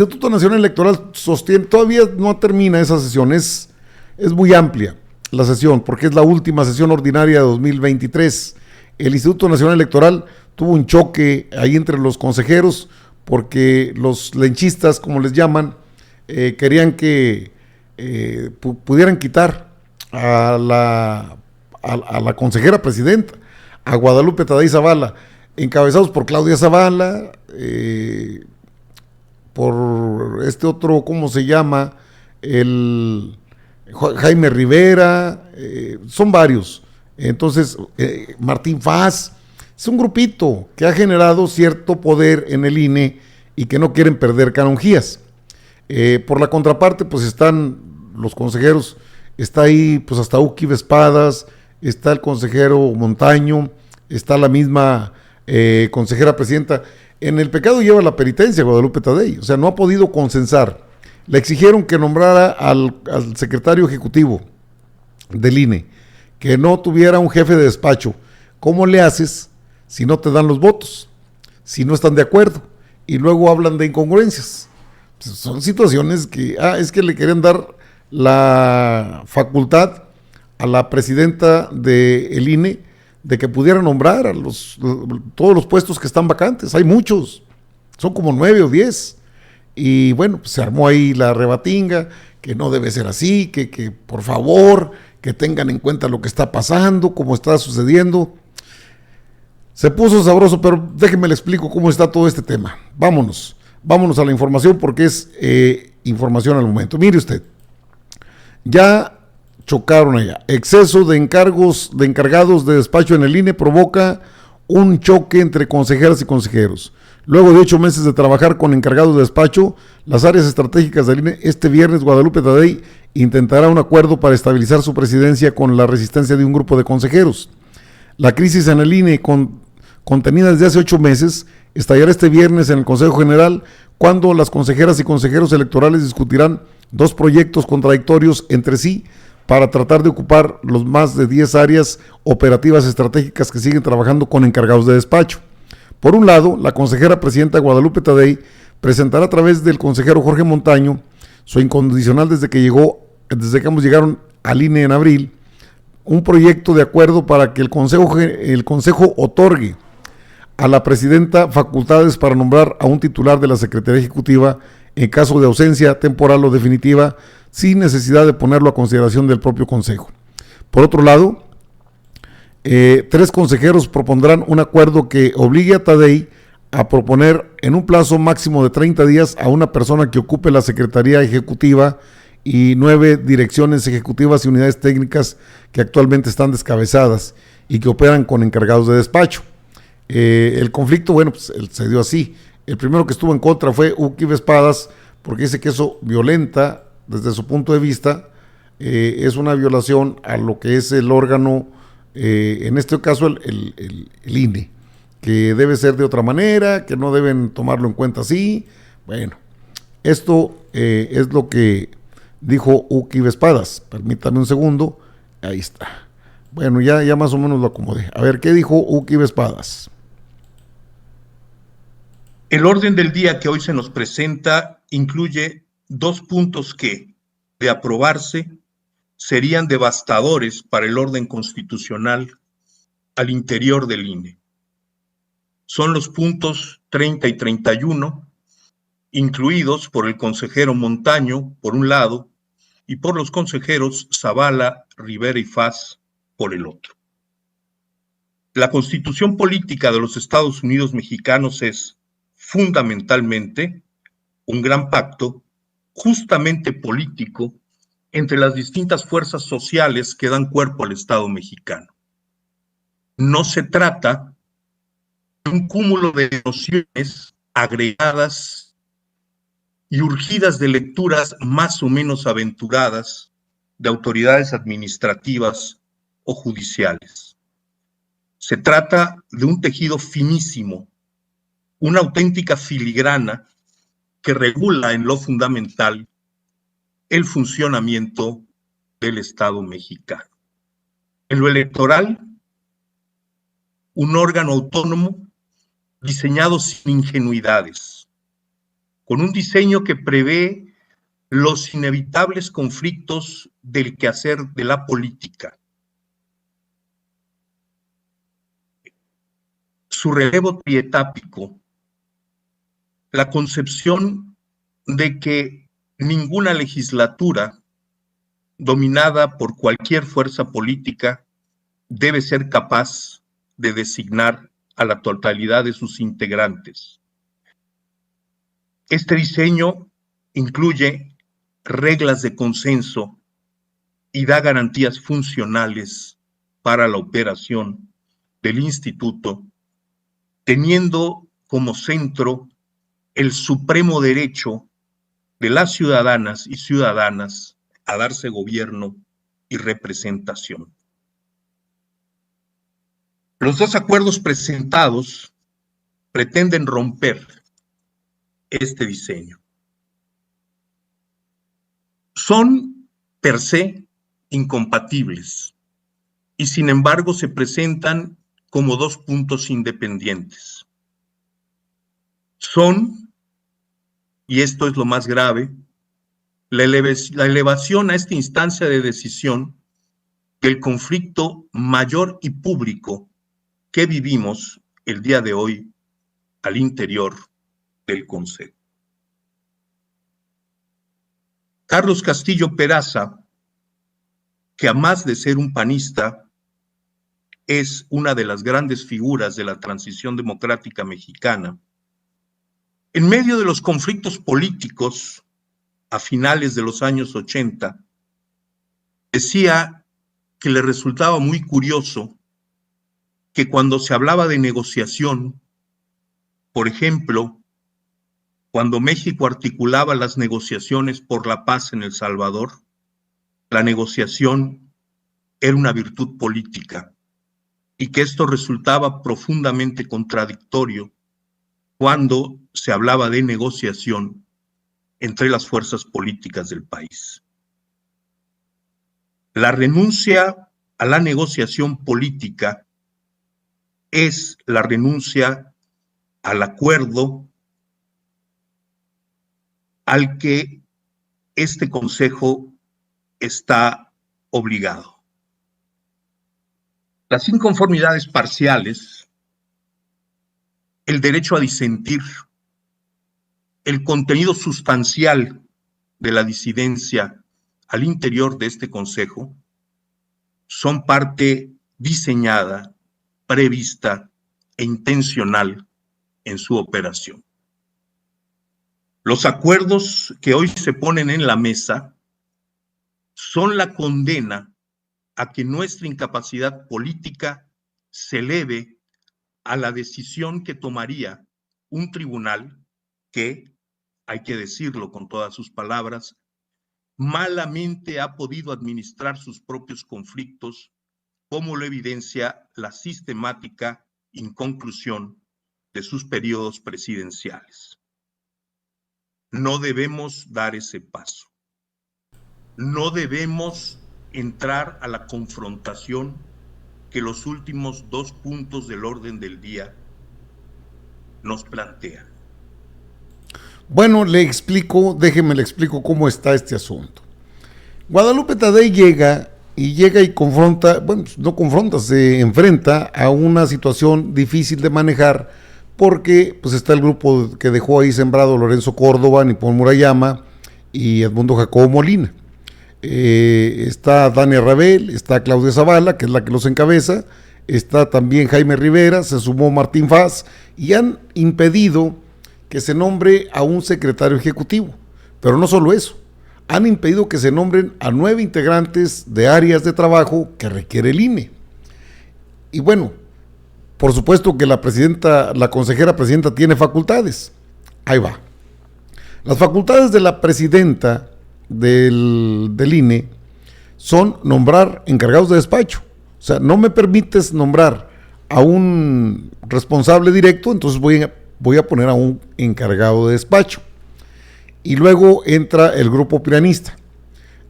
Instituto Nacional Electoral sostiene, todavía no termina esa sesión, es muy amplia la sesión, porque es la última sesión ordinaria de 2023. El Instituto Nacional Electoral tuvo un choque ahí entre los consejeros, porque los lenchistas, como les llaman, querían que pudieran quitar a la consejera presidenta, a Guadalupe Tadei Zavala, encabezados por Claudia Zavala, por este otro, ¿cómo se llama? El Jaime Rivera, son varios. Entonces, Martín Faz, es un grupito que ha generado cierto poder en el INE y que no quieren perder canonjías. Por la contraparte, pues están los consejeros, está ahí pues hasta Uki Vespadas, está el consejero Montaño, está la misma consejera presidenta. En el pecado lleva la penitencia Guadalupe Tadei, o sea, no ha podido consensar. Le exigieron que nombrara al secretario ejecutivo del INE, que no tuviera un jefe de despacho. ¿Cómo le haces si no te dan los votos? Si no están de acuerdo. Y luego hablan de incongruencias. Pues son situaciones que, es que le querían dar la facultad a la presidenta del INE de que pudiera nombrar a todos los puestos que están vacantes. Hay muchos, son como 9 o 10. Y bueno, pues se armó ahí la rebatinga, que no debe ser así, que por favor, que tengan en cuenta lo que está pasando, cómo está sucediendo. Se puso sabroso, pero déjenme le explico cómo está todo este tema. Vámonos a la información, porque es información al momento. Mire usted, ya chocaron allá. Exceso de encargados de despacho en el INE provoca un choque entre consejeras y consejeros. Luego de 8 meses de trabajar con encargados de despacho, las áreas estratégicas del INE, este viernes Guadalupe Tadei intentará un acuerdo para estabilizar su presidencia con la resistencia de un grupo de consejeros. La crisis en el INE, contenida desde hace 8 meses, estallará este viernes en el Consejo General, cuando las consejeras y consejeros electorales discutirán 2 proyectos contradictorios entre sí para tratar de ocupar los más de 10 áreas operativas estratégicas que siguen trabajando con encargados de despacho. Por un lado, la consejera presidenta Guadalupe Tadei presentará a través del consejero Jorge Montaño su incondicional desde que ambos llegaron al INE en abril, un proyecto de acuerdo para que el consejo otorgue a la presidenta facultades para nombrar a un titular de la Secretaría Ejecutiva en caso de ausencia temporal o definitiva, sin necesidad de ponerlo a consideración del propio consejo. Por otro lado, 3 consejeros propondrán un acuerdo que obligue a Tadei a proponer en un plazo máximo de 30 días a una persona que ocupe la Secretaría Ejecutiva y 9 direcciones ejecutivas y unidades técnicas que actualmente están descabezadas y que operan con encargados de despacho. El conflicto, bueno, pues se dio así. El primero que estuvo en contra fue Uki Vespadas, porque dice que eso violenta, desde su punto de vista, es una violación a lo que es el órgano, en este caso el INE, que debe ser de otra manera, que no deben tomarlo en cuenta así. Bueno, esto es lo que dijo Uki Vespadas. Permítame un segundo, ahí está. Bueno, ya más o menos lo acomodé. A ver, ¿qué dijo Uki Vespadas? El orden del día que hoy se nos presenta incluye 2 puntos que, de aprobarse, serían devastadores para el orden constitucional al interior del INE. Son los puntos 30 y 31, incluidos por el consejero Montaño, por un lado, y por los consejeros Zavala, Rivera y Faz, por el otro. La Constitución política de los Estados Unidos mexicanos es, fundamentalmente, un gran pacto, justamente político, entre las distintas fuerzas sociales que dan cuerpo al Estado mexicano. No se trata de un cúmulo de nociones agregadas y urgidas de lecturas más o menos aventuradas de autoridades administrativas o judiciales. Se trata de un tejido finísimo, una auténtica filigrana que regula en lo fundamental el funcionamiento del Estado mexicano. En lo electoral, un órgano autónomo diseñado sin ingenuidades, con un diseño que prevé los inevitables conflictos del quehacer de la política. Su relevo trietápico, la concepción de que ninguna legislatura dominada por cualquier fuerza política debe ser capaz de designar a la totalidad de sus integrantes. Este diseño incluye reglas de consenso y da garantías funcionales para la operación del instituto, teniendo como centro el supremo derecho de las ciudadanas y ciudadanas a darse gobierno y representación. Los dos acuerdos presentados pretenden romper este diseño. Son per se incompatibles y sin embargo se presentan como dos puntos independientes. Son, y esto es lo más grave, la elevación a esta instancia de decisión del conflicto mayor y público que vivimos el día de hoy al interior del Consejo. Carlos Castillo Peraza, que a más de ser un panista, es una de las grandes figuras de la transición democrática mexicana, en medio de los conflictos políticos a finales de los años 80, decía que le resultaba muy curioso que cuando se hablaba de negociación, por ejemplo, cuando México articulaba las negociaciones por la paz en El Salvador, la negociación era una virtud política y que esto resultaba profundamente contradictorio cuando se hablaba de negociación entre las fuerzas políticas del país. La renuncia a la negociación política es la renuncia al acuerdo al que este Consejo está obligado. Las inconformidades parciales, el derecho a disentir, el contenido sustancial de la disidencia al interior de este Consejo son parte diseñada, prevista e intencional en su operación. Los acuerdos que hoy se ponen en la mesa son la condena a que nuestra incapacidad política se eleve a la decisión que tomaría un tribunal que, hay que decirlo con todas sus palabras, malamente ha podido administrar sus propios conflictos, como lo evidencia la sistemática inconclusión de sus periodos presidenciales. No debemos dar ese paso. No debemos entrar a la confrontación que los últimos dos puntos del orden del día nos plantean. Bueno, le explico cómo está este asunto. Guadalupe Tadei llega y confronta, bueno, no confronta, se enfrenta a una situación difícil de manejar porque pues está el grupo que dejó ahí sembrado Lorenzo Córdoba, Nippon Murayama y Edmundo Jacobo Molina. Está Dania Rabel, está Claudia Zavala, que es la que los encabeza, está también Jaime Rivera, se sumó Martín Faz y han impedido que se nombre a un secretario ejecutivo. Pero no solo eso, han impedido que se nombren a 9 integrantes de áreas de trabajo que requiere el INE. Y bueno, por supuesto que la consejera presidenta tiene facultades. Ahí va. Las facultades de la presidenta del INE son nombrar encargados de despacho. O sea, no me permites nombrar a un responsable directo, entonces voy a poner a un encargado de despacho. Y luego entra el grupo piranista.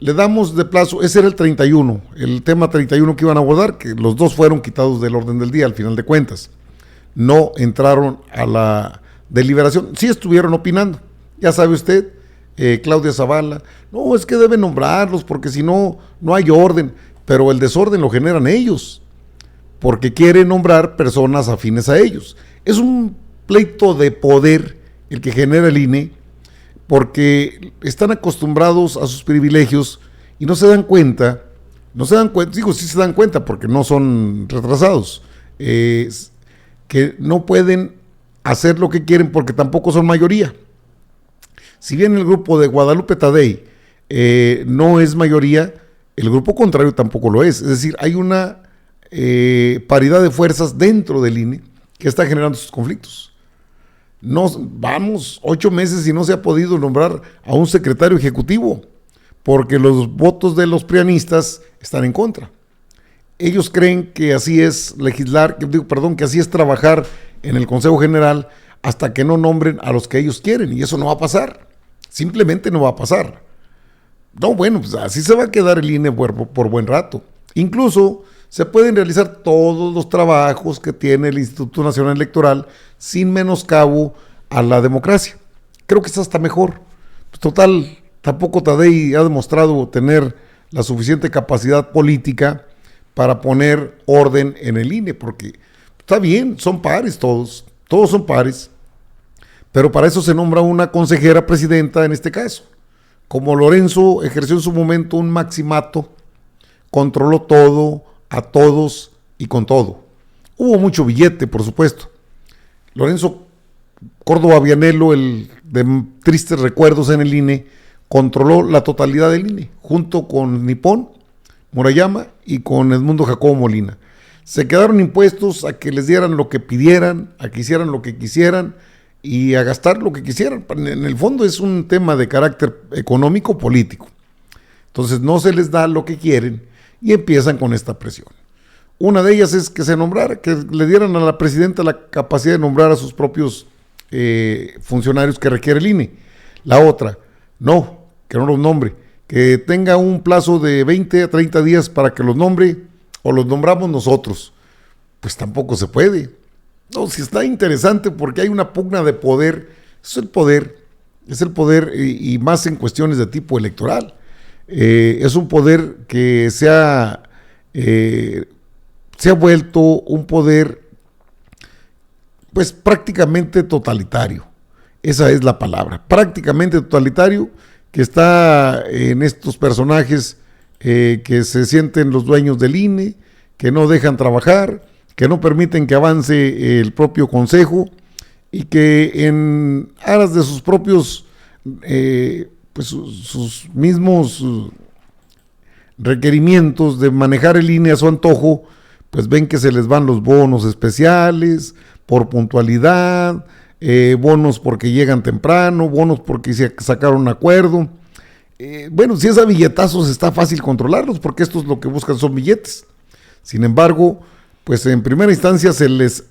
Le damos de plazo, ese era el 31, el tema 31 que iban a abordar, que los dos fueron quitados del orden del día al final de cuentas. No entraron a la deliberación, sí estuvieron opinando, Ya sabe usted, Claudia Zavala, no, es que deben nombrarlos porque si no, no hay orden, pero el desorden lo generan ellos, porque quieren nombrar personas afines a ellos. Es un pleito de poder el que genera el INE, porque están acostumbrados a sus privilegios y no se dan cuenta, digo, sí se dan cuenta porque no son retrasados, que no pueden hacer lo que quieren porque tampoco son mayoría. Si bien el grupo de Guadalupe Tadei no es mayoría, el grupo contrario tampoco lo es. Es decir, hay una paridad de fuerzas dentro del INE que está generando sus conflictos. Vamos 8 meses y no se ha podido nombrar a un secretario ejecutivo porque los votos de los prianistas están en contra. Ellos creen que así es legislar, que así es trabajar en el Consejo General hasta que no nombren a los que ellos quieren, y eso no va a pasar. Simplemente no va a pasar. No, bueno, pues así se va a quedar el INE por buen rato. Incluso se pueden realizar todos los trabajos que tiene el Instituto Nacional Electoral sin menoscabo a la democracia. Creo que es hasta mejor. Total, tampoco Tadei ha demostrado tener la suficiente capacidad política para poner orden en el INE, porque está bien, son pares todos son pares, pero para eso se nombra una consejera presidenta en este caso. Como Lorenzo ejerció en su momento un maximato, controló todo, a todos y con todo. Hubo mucho billete, por supuesto. Lorenzo Córdoba Vianello, el de tristes recuerdos en el INE, controló la totalidad del INE, junto con Nippon, Murayama y con Edmundo Jacobo Molina. Se quedaron impuestos a que les dieran lo que pidieran, a que hicieran lo que quisieran y a gastar lo que quisieran. En el fondo es un tema de carácter económico político. Entonces no se les da lo que quieren y empiezan con esta presión. Una de ellas es que se nombrara, que le dieran a la presidenta la capacidad de nombrar a sus propios funcionarios que requiere el INE. La otra, no, que no los nombre, que tenga un plazo de 20 a 30 días para que los nombre o los nombramos nosotros. Pues tampoco se puede. No, si está interesante porque hay una pugna de poder, es el poder y más en cuestiones de tipo electoral. Es un poder que se ha vuelto un poder pues prácticamente totalitario. Esa es la palabra, prácticamente totalitario, que está en estos personajes que se sienten los dueños del INE, que no dejan trabajar, que no permiten que avance el propio consejo y que en aras de sus propios, pues sus mismos requerimientos de manejar el INE a su antojo, pues ven que se les van los bonos especiales por puntualidad, bonos porque llegan temprano, bonos porque se sacaron un acuerdo. Bueno, si es a billetazos está fácil controlarlos porque estos lo que buscan son billetes. Sin embargo, pues en primera instancia se les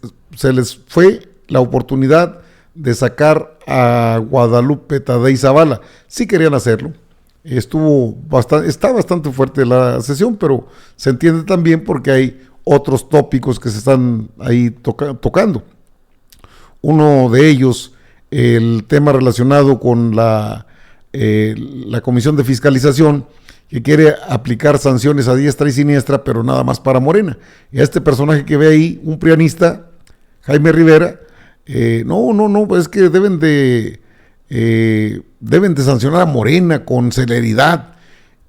fue la oportunidad de sacar a Guadalupe Tadei Zavala. Sí querían hacerlo. Está bastante fuerte la sesión, pero se entiende también porque hay otros tópicos que se están ahí tocando. Uno de ellos, el tema relacionado con la Comisión de Fiscalización, que quiere aplicar sanciones a diestra y siniestra, pero nada más para Morena. Y a este personaje que ve ahí, un prianista, Jaime Rivera, no, es que deben de sancionar a Morena con celeridad.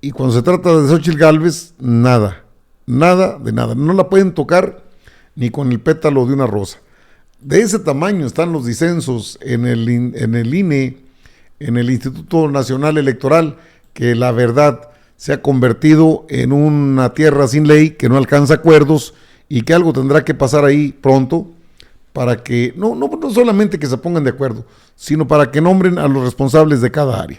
Y cuando se trata de Xóchitl Gálvez, nada de nada. No la pueden tocar ni con el pétalo de una rosa. De ese tamaño están los disensos en el INE, en el Instituto Nacional Electoral, que la verdad se ha convertido en una tierra sin ley, que no alcanza acuerdos y que algo tendrá que pasar ahí pronto para que, no solamente que se pongan de acuerdo, sino para que nombren a los responsables de cada área.